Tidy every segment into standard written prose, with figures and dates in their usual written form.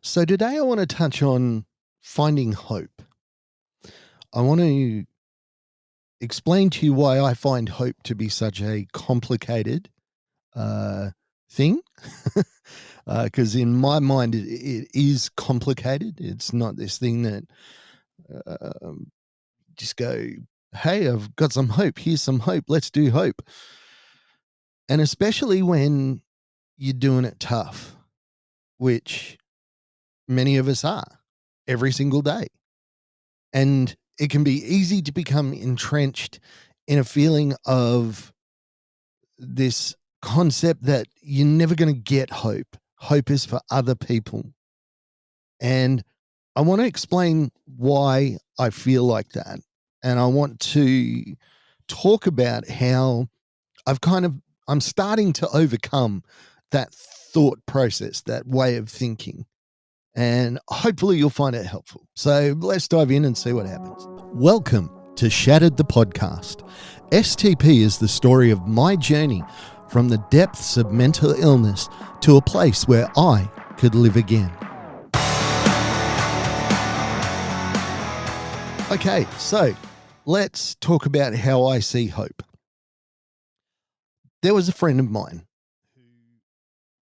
So today I want to touch on finding hope. I want to explain to you why I find hope to be such a complicated uh, thing. Because in my mind, it is complicated. It's not this thing that um, just go, hey, I've got some hope. Here's some hope. Let's do hope. And especially when you're doing it tough, which many of us are every single day. And it can be easy to become entrenched in a feeling of this concept that you're never going to get hope. Hope is for other people. And I want to explain why I feel like that. And I want to talk about how I'm starting to overcome that thought process, that way of thinking. And hopefully you'll find it helpful. So let's dive in and see what happens. Welcome to Shattered the Podcast. STP is the story of my journey from the depths of mental illness to a place where I could live again. Okay, so let's talk about how I see hope. There was a friend of mine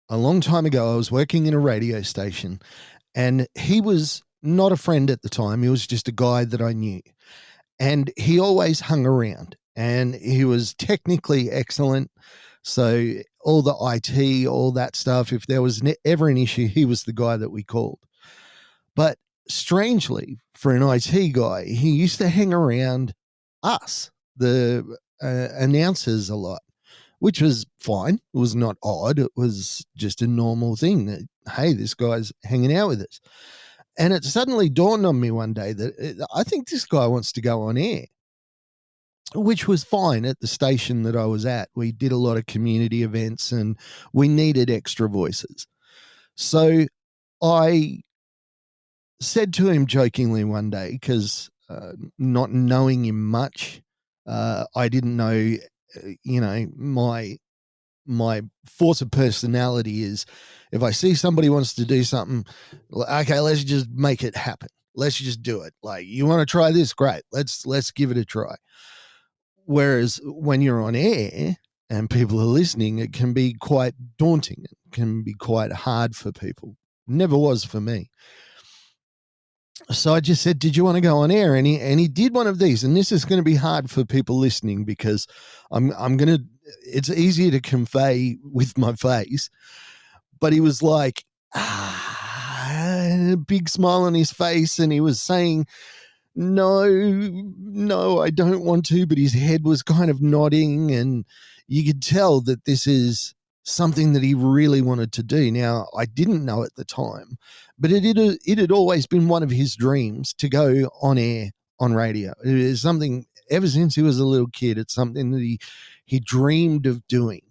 a long time ago. I was working in a radio station, and he was not a friend at the time. He was just a guy that I knew. And he always hung around, and he was technically excellent. So all the IT, all that stuff, if there was ever an issue, he was the guy that we called. But strangely, for an IT guy, he used to hang around us, the announcers, a lot, which was fine. It was not odd. It was just a normal thing that, hey, this guy's hanging out with us. And it suddenly dawned on me one day that I think this guy wants to go on air, which was fine at the station that I was at. We did a lot of community events and we needed extra voices. So I said to him jokingly one day, because not knowing him much, I didn't know, my force of personality is if I see somebody wants to do something, okay, let's just make it happen. Let's just do it. Like, you want to try this? Great. Let's give it a try. Whereas when you're on air and people are listening, it can be quite daunting. It can be quite hard for people. Never was for me. So I just said, did you want to go on air? And he did one of these. And this is going to be hard for people listening because it's easier to convey with my face. But he was like, a big smile on his face. And he was saying, no, I don't want to. But his head was kind of nodding. And you could tell that this is something that he really wanted to do. Now, I didn't know at the time, but it had always been one of his dreams to go on air on radio. It is something ever since he was a little kid. It's something that he dreamed of doing.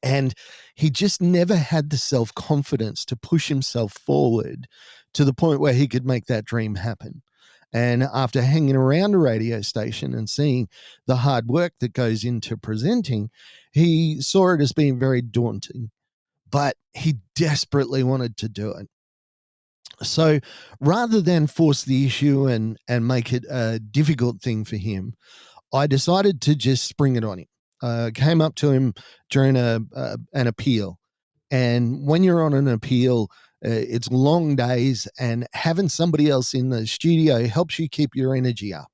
And he just never had the self-confidence to push himself forward to the point where he could make that dream happen. And after hanging around a radio station and seeing the hard work that goes into presenting, he saw it as being very daunting, but he desperately wanted to do it. So rather than force the issue and make it a difficult thing for him, I decided to just spring it on him. Came up to him during an appeal. And when you're on an appeal, it's long days, and having somebody else in the studio helps you keep your energy up.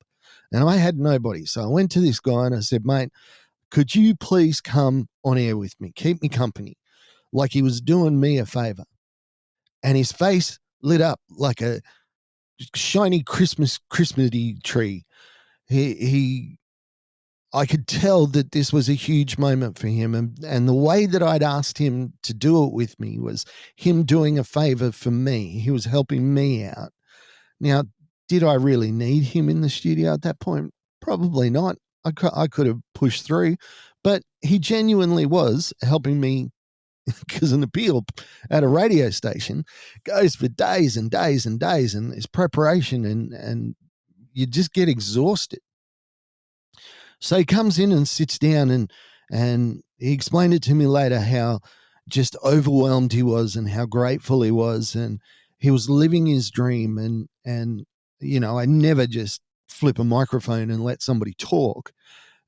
And I had nobody. So I went to this guy and I said, mate, could you please come on air with me? Keep me company. Like he was doing me a favor. And his face lit up like a shiny Christmassy tree. I could tell that this was a huge moment for him. And the way that I'd asked him to do it with me was him doing a favor for me. He was helping me out. Now, did I really need him in the studio at that point? Probably not. I could have pushed through, but he genuinely was helping me because an appeal at a radio station goes for days and days and days, and there's preparation and you just get exhausted. So he comes in and sits down and he explained it to me later how just overwhelmed he was and how grateful he was, and he was living his dream. And I never just flip a microphone and let somebody talk.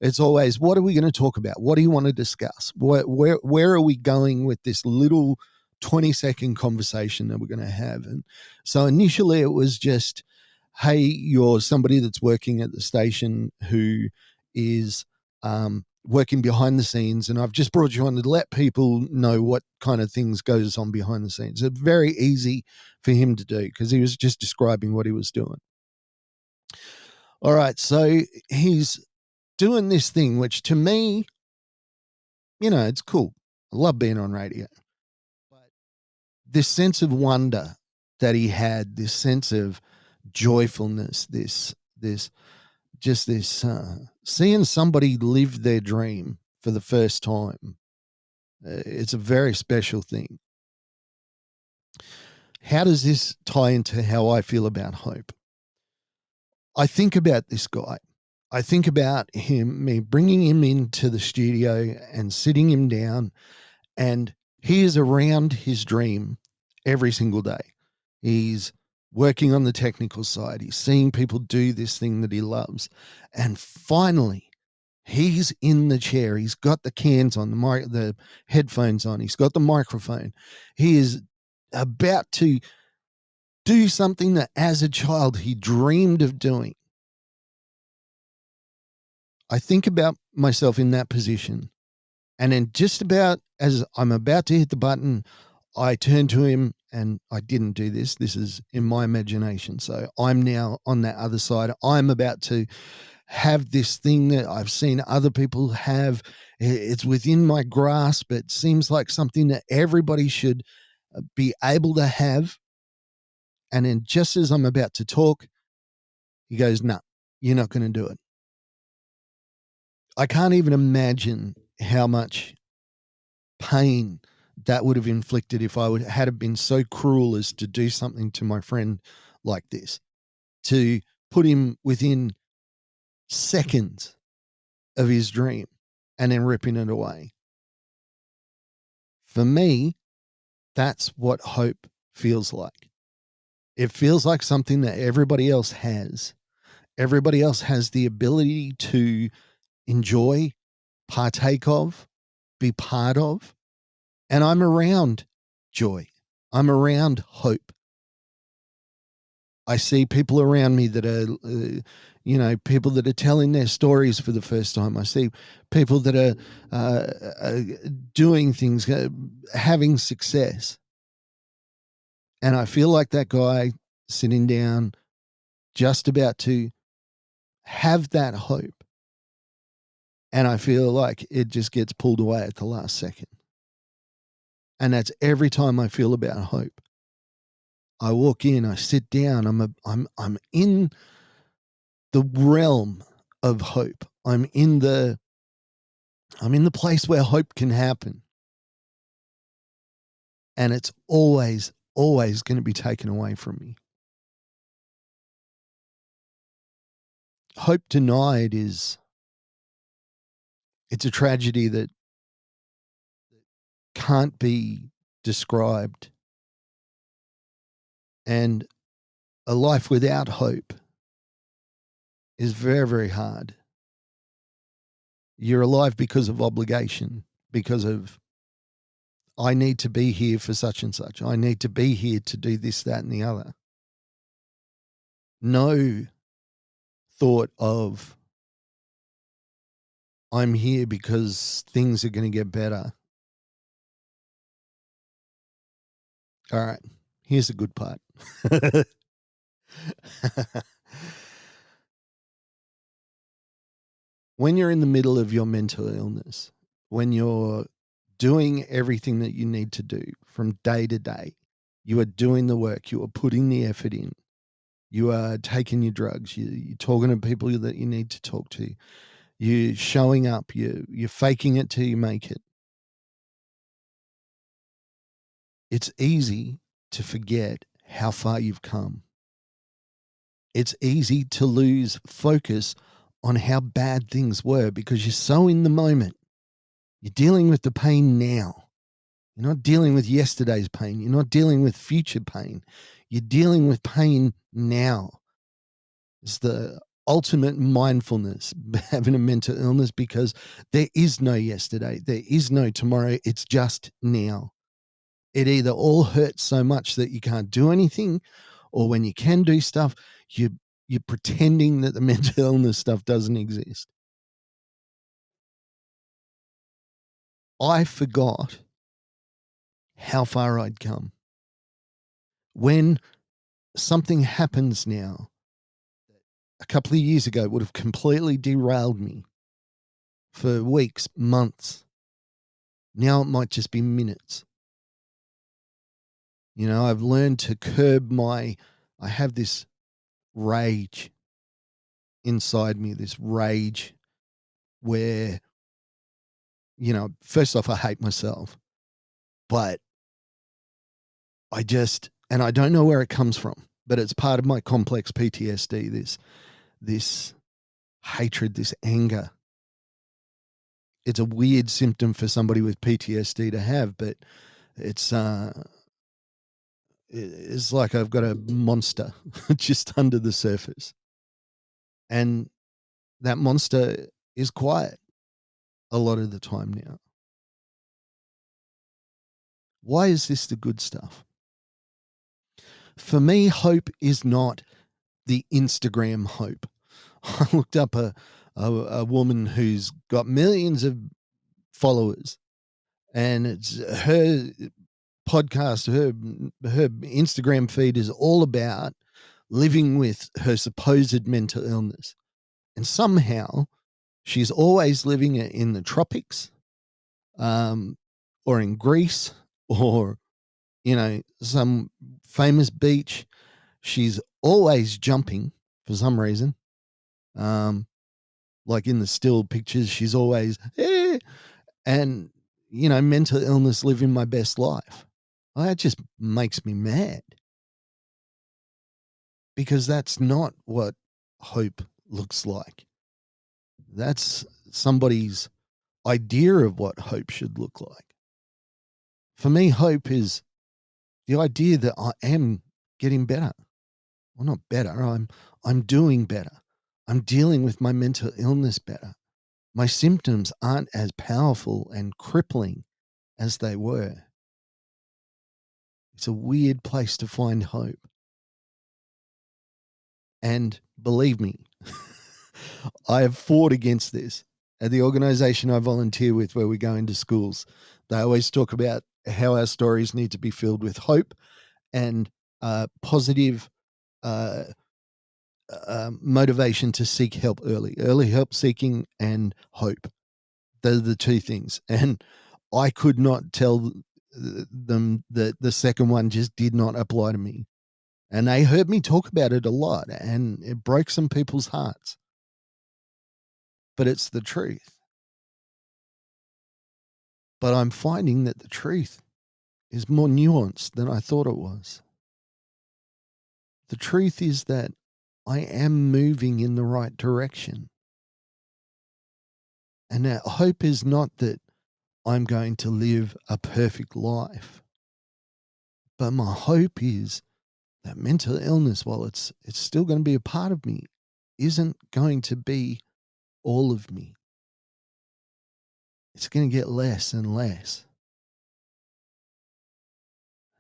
It's always, what are we going to talk about? What do you want to discuss? Where are we going with this little 20-second conversation that we're going to have? And so initially it was just, hey, you're somebody that's working at the station who is working behind the scenes, and I've just brought you on to let people know what kind of things goes on behind the scenes. It's very easy for him to do because he was just describing what he was doing. All right, so he's doing this thing, which to me, it's cool. I love being on radio. But this sense of wonder that he had, this sense of joyfulness, this seeing somebody live their dream for the first time, it's a very special thing. How does this tie into how I feel about hope? I think about this guy. I think about me bringing him into the studio and sitting him down, and he is around his dream every single day. He's working on the technical side. He's seeing people do this thing that he loves. And finally, he's in the chair. He's got the cans on, the headphones on. He's got the microphone. He is about to do something that as a child he dreamed of doing. I think about myself in that position. And then just about as I'm about to hit the button, I turn to him, and I didn't do this. This is in my imagination. So I'm now on that other side. I'm about to have this thing that I've seen other people have. It's within my grasp. It seems like something that everybody should be able to have. And then just as I'm about to talk, he goes, "No, you're not going to do it." I can't even imagine how much pain that would have inflicted if I had have been so cruel as to do something to my friend like this, to put him within seconds of his dream and then ripping it away. For me, that's what hope feels like. It feels like something that everybody else has. Everybody else has the ability to enjoy, partake of, be part of. And I'm around joy. I'm around hope. I see people around me that are, people that are telling their stories for the first time. I see people that are doing things, having success. And I feel like that guy sitting down, just about to have that hope. And I feel like it just gets pulled away at the last second. And that's every time I feel about hope. I walk in, I sit down, I'm in the realm of hope. I'm in the place where hope can happen. And it's always, always going to be taken away from me. Hope denied it's a tragedy that can't be described. And a life without hope is very, very hard. You're alive because of obligation, because of, I need to be here for such and such. I need to be here to do this, that, and the other. No thought of, I'm here because things are going to get better. All right, here's the good part. When you're in the middle of your mental illness, when you're doing everything that you need to do from day to day, you are doing the work, you are putting the effort in, you are taking your drugs, you're talking to people that you need to talk to, you're showing up, you're faking it till you make it. It's easy to forget how far you've come. It's easy to lose focus on how bad things were because you're so in the moment. You're dealing with the pain now. You're not dealing with yesterday's pain. You're not dealing with future pain. You're dealing with pain now. It's the ultimate mindfulness, having a mental illness, because there is no yesterday. There is no tomorrow. It's just now. It either all hurts so much that you can't do anything, or when you can do stuff, you're pretending that the mental illness stuff doesn't exist. I forgot how far I'd come. When something happens now, a couple of years ago would have completely derailed me for weeks, months. Now it might just be minutes. You know, I've learned to curb I have this rage inside me, this rage where, first off, I hate myself, but and I don't know where it comes from, but it's part of my complex PTSD, this hatred, this anger. It's a weird symptom for somebody with PTSD to have, but it's it's like I've got a monster just under the surface. And that monster is quiet a lot of the time now. Why is this the good stuff? For me, hope is not the Instagram hope. I looked up a woman who's got millions of followers, and it's her podcast, her Instagram feed is all about living with her supposed mental illness. And somehow she's always living in the tropics, um, or in Greece, or, some famous beach. She's always jumping for some reason. Um, like in the still pictures, she's always, and, mental illness, living my best life. Well, that just makes me mad, because that's not what hope looks like. That's somebody's idea of what hope should look like. For me, hope is the idea that I am getting better. Well, not better. I'm doing better. I'm dealing with my mental illness better. My symptoms aren't as powerful and crippling as they were. It's a weird place to find hope. And believe me, I have fought against this. At the organization I volunteer with, where we go into schools, they always talk about how our stories need to be filled with hope and positive uh, motivation to seek help early. Early help seeking and hope. They're the two things. And I could not tell them that the second one just did not apply to me. And they heard me talk about it a lot, and it broke some people's hearts. But it's the truth. But I'm finding that the truth is more nuanced than I thought it was. The truth is that I am moving in the right direction. And that hope is not that I'm going to live a perfect life, but my hope is that mental illness, while it's still going to be a part of me, isn't going to be all of me. It's going to get less and less.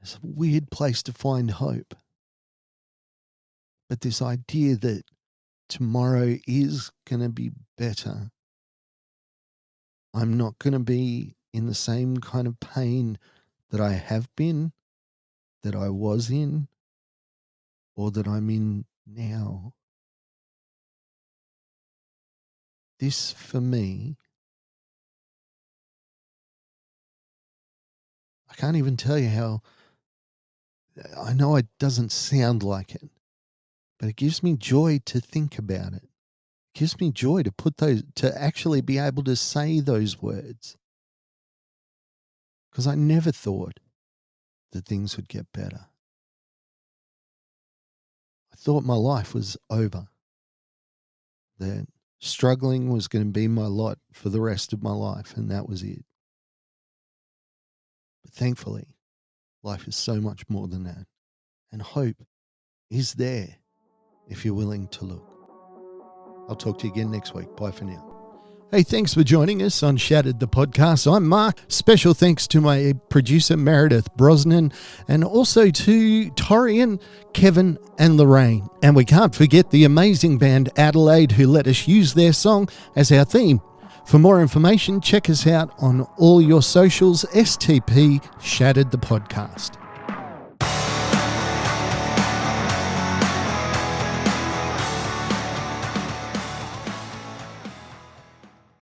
It's a weird place to find hope. But this idea that tomorrow is going to be better, I'm not going to be in the same kind of pain that I have been, that I was in, or that I'm in now. This, for me, I can't even tell you how. I know it doesn't sound like it, but it gives me joy to think about it. It gives me joy to actually be able to say those words, because I never thought that things would get better. I thought my life was over, that struggling was going to be my lot for the rest of my life, and that was it. But thankfully, life is so much more than that. And hope is there if you're willing to look. I'll talk to you again next week. Bye for now. Hey, thanks for joining us on Shattered the Podcast. I'm Mark. Special thanks to my producer, Meredith Brosnan, and also to Torian, Kevin, and Lorraine. And we can't forget the amazing band Adelaide, who let us use their song as our theme. For more information, check us out on all your socials, STP Shattered the Podcast.